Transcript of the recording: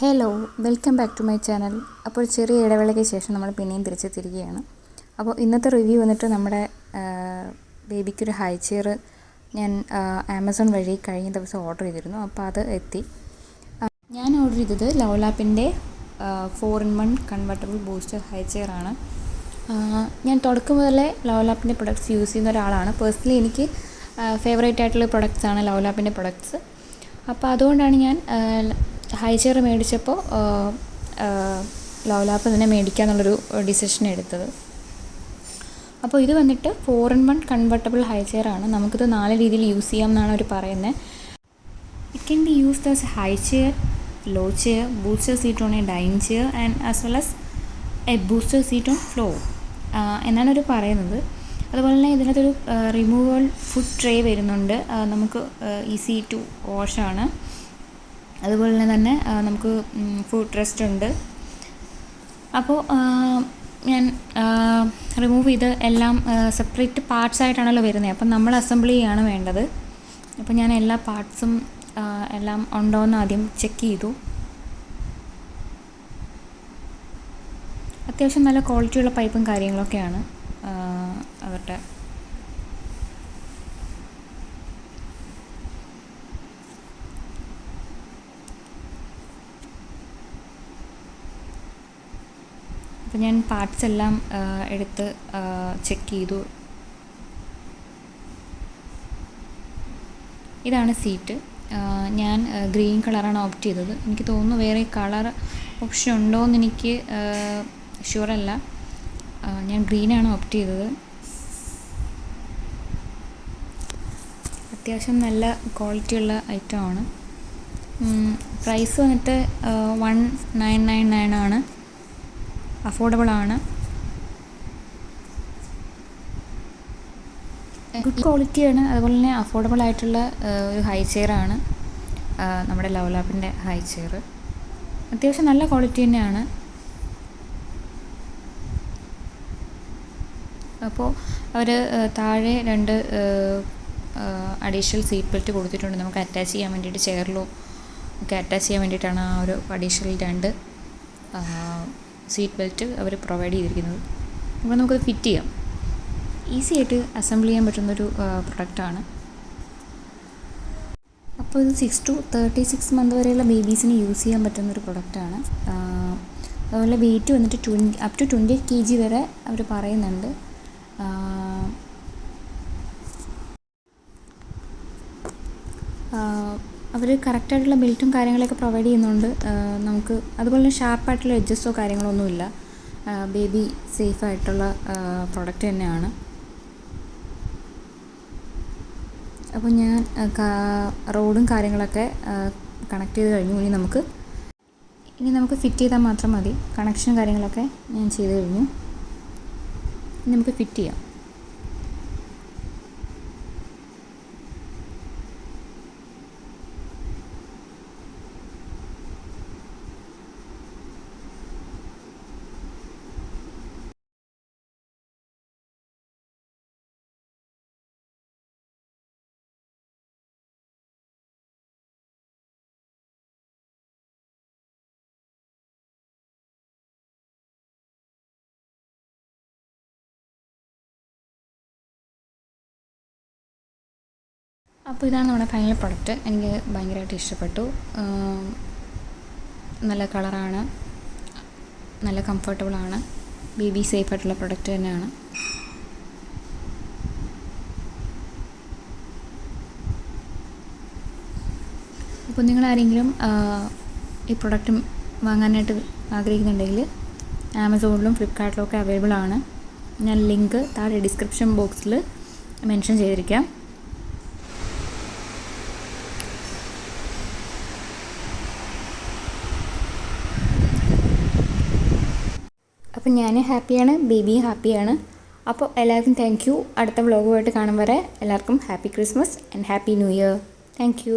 Hello, welcome back to my channel. അപ്പോൾ ചെറിയ ഇടവേളയ്ക്ക് ശേഷം നമ്മൾ പിന്നെയും തിരിച്ചെത്തിയിരിക്കുകയാണ്. അപ്പോൾ ഇന്നത്തെ റിവ്യൂ വന്നിട്ട് നമ്മുടെ ബേബിക്കൊരു ഹൈ ചെയർ ഞാൻ ആമസോൺ വഴി കഴിഞ്ഞ ദിവസം ഓർഡർ ചെയ്തിരുന്നു. അപ്പോൾ അത് എത്തി. ഞാൻ ഓർഡർ ചെയ്തത് ലവ്ലാപ്പിൻ്റെ 4-in-1 convertible booster high chair ആണ്. ഞാൻ തുടക്കം മുതലേ ലവ്ലാപ്പിൻ്റെ പ്രൊഡക്ട്സ് യൂസ് ചെയ്യുന്ന ഒരാളാണ്. പേഴ്സണലി എനിക്ക് ഫേവറേറ്റ് ആയിട്ടുള്ള പ്രൊഡക്ട്സാണ് ലവ്ലാപ്പിൻ്റെ പ്രൊഡക്ട്സ്. അപ്പോൾ അതുകൊണ്ടാണ് ഞാൻ ഹൈ ചെയർ മേടിച്ചപ്പോൾ ലവ്ലാപ്പ് തന്നെ മേടിക്കാമെന്നുള്ളൊരു ഡിസിഷൻ എടുത്തത്. അപ്പോൾ ഇത് വന്നിട്ട് 4-in-1 കൺവെർട്ടബിൾ ഹൈ ചെയർ ആണ്. നമുക്കിത് 4 രീതിയിൽ യൂസ് ചെയ്യാം എന്നാണ് അവർ പറയുന്നത്. It can be used as high chair, low chair, booster seat on a dining chair and as well as a booster seat on floor എന്നാണ് അവർ പറയുന്നത്. അതുപോലെ തന്നെ ഇതിനകത്തൊരു റിമൂവബിൾ ഫുഡ് ട്രേ വരുന്നുണ്ട്. നമുക്ക് ഈസി ടു വാഷാണ്. അതുപോലെ തന്നെ നമുക്ക് ഫുഡ് റെസ്റ്റ് ഉണ്ട്. അപ്പോൾ ഞാൻ റിമൂവ് ചെയ്ത് എല്ലാം സെപ്പറേറ്റ് പാർട്സ് ആയിട്ടാണല്ലോ വരുന്നത്. അപ്പം നമ്മൾ അസംബിൾ ചെയ്യാണ് വേണ്ടത്. അപ്പോൾ ഞാൻ എല്ലാ പാർട്സും എല്ലാം ഉണ്ടോ എന്ന് ആദ്യം ചെക്ക് ചെയ്തു. അത്യാവശ്യം നല്ല ക്വാളിറ്റിയുള്ള പൈപ്പും കാര്യങ്ങളൊക്കെയാണ് അവരുടെ. അപ്പോൾ ഞാൻ പാർട്സ് എല്ലാം എടുത്ത് ചെക്ക് ചെയ്തു. ഇതാണ് സീറ്റ്. ഞാൻ ഗ്രീൻ കളറാണ് ഓപ്റ്റ് ചെയ്തത്. എനിക്ക് തോന്നുന്നു വേറെ കളർ ഓപ്ഷൻ ഉണ്ടോ എന്ന് എനിക്ക് ഷുവറല്ല. ഞാൻ ഗ്രീനാണ് ഓപ്റ്റ് ചെയ്തത്. അത്യാവശ്യം നല്ല ക്വാളിറ്റിയുള്ള ഐറ്റമാണ്. പ്രൈസ് വന്നിട്ട് 1999 ആണ്. അഫോർഡബിൾ ആണ്. ഗുഡ് ക്വാളിറ്റിയാണ്. അതുപോലെ തന്നെ അഫോർഡബിൾ ആയിട്ടുള്ള ഒരു ഹൈ ചെയറാണ് നമ്മുടെ ലവ്ലാപ്പിൻ്റെ ഹൈ ചെയർ. അത്യാവശ്യം നല്ല ക്വാളിറ്റി തന്നെയാണ്. അപ്പോൾ അവർ താഴെ 2 അഡീഷണൽ സീറ്റ് ബെൽറ്റ് കൊടുത്തിട്ടുണ്ട്. നമുക്ക് അറ്റാച്ച് ചെയ്യാൻ വേണ്ടിയിട്ട് ചെയറിലോ ഒക്കെ അറ്റാച്ച് ചെയ്യാൻ വേണ്ടിയിട്ടാണ് ആ ഒരു അഡീഷണൽ 2 സീറ്റ് ബെൽറ്റ് അവർ പ്രൊവൈഡ് ചെയ്തിരിക്കുന്നത്. അപ്പോൾ നമുക്കത് ഫിറ്റ് ചെയ്യാം. ഈസി ആയിട്ട് അസംബിൾ ചെയ്യാൻ പറ്റുന്നൊരു പ്രൊഡക്റ്റാണ്. അപ്പോൾ ഇത് 6 to 36 മന്ത് വരെയുള്ള ബേബീസിന് യൂസ് ചെയ്യാൻ പറ്റുന്നൊരു പ്രൊഡക്റ്റാണ്. അതുപോലെ വെയിറ്റ് വന്നിട്ട് up to 20 kg വരെ അവർ പറയുന്നുണ്ട്. അവർ കറക്റ്റായിട്ടുള്ള ബെൽറ്റും കാര്യങ്ങളൊക്കെ പ്രൊവൈഡ് ചെയ്യുന്നുണ്ട് നമുക്ക്. അതുപോലെ തന്നെ ഷാർപ്പായിട്ടുള്ള എഡ്ജസ്റ്റോ കാര്യങ്ങളൊന്നുമില്ല. ബേബി സേഫായിട്ടുള്ള പ്രൊഡക്റ്റ് തന്നെയാണ്. അപ്പോൾ ഞാൻ റോഡും കാര്യങ്ങളൊക്കെ കണക്ട് ചെയ്ത് കഴിഞ്ഞു. ഇനി നമുക്ക് ഫിറ്റ് ചെയ്താൽ മാത്രം മതി. കണക്ഷൻ കാര്യങ്ങളൊക്കെ ഞാൻ ചെയ്ത് കഴിഞ്ഞു. ഇനി നമുക്ക് ഫിറ്റ് ചെയ്യാം. അപ്പോൾ ഇതാണ് നമ്മുടെ ഫൈനൽ പ്രൊഡക്റ്റ്. എനിക്ക് ഭയങ്കരമായിട്ട് ഇഷ്ടപ്പെട്ടു. നല്ല കളറാണ്, നല്ല കംഫർട്ടബിളാണ്, ബേബി സേഫായിട്ടുള്ള പ്രൊഡക്റ്റ് തന്നെയാണ്. അപ്പോൾ നിങ്ങളാരെങ്കിലും ഈ പ്രൊഡക്റ്റ് വാങ്ങാനായിട്ട് ആഗ്രഹിക്കുന്നുണ്ടെങ്കിൽ ആമസോണിലും ഫ്ലിപ്കാർട്ടിലും ഒക്കെ അവൈലബിൾ ആണ്. ഞാൻ ലിങ്ക് താഴെ ഡിസ്ക്രിപ്ഷൻ ബോക്സിൽ മെൻഷൻ ചെയ്തിരിക്കാം. അപ്പം ഞാൻ ഹാപ്പിയാണ്, ബേബിയും ഹാപ്പിയാണ്. അപ്പോൾ എല്ലാവർക്കും താങ്ക് യു. അടുത്ത വ്ളോഗുമായിട്ട് കാണും വരെ എല്ലാവർക്കും happy Christmas and happy new year. Thank you.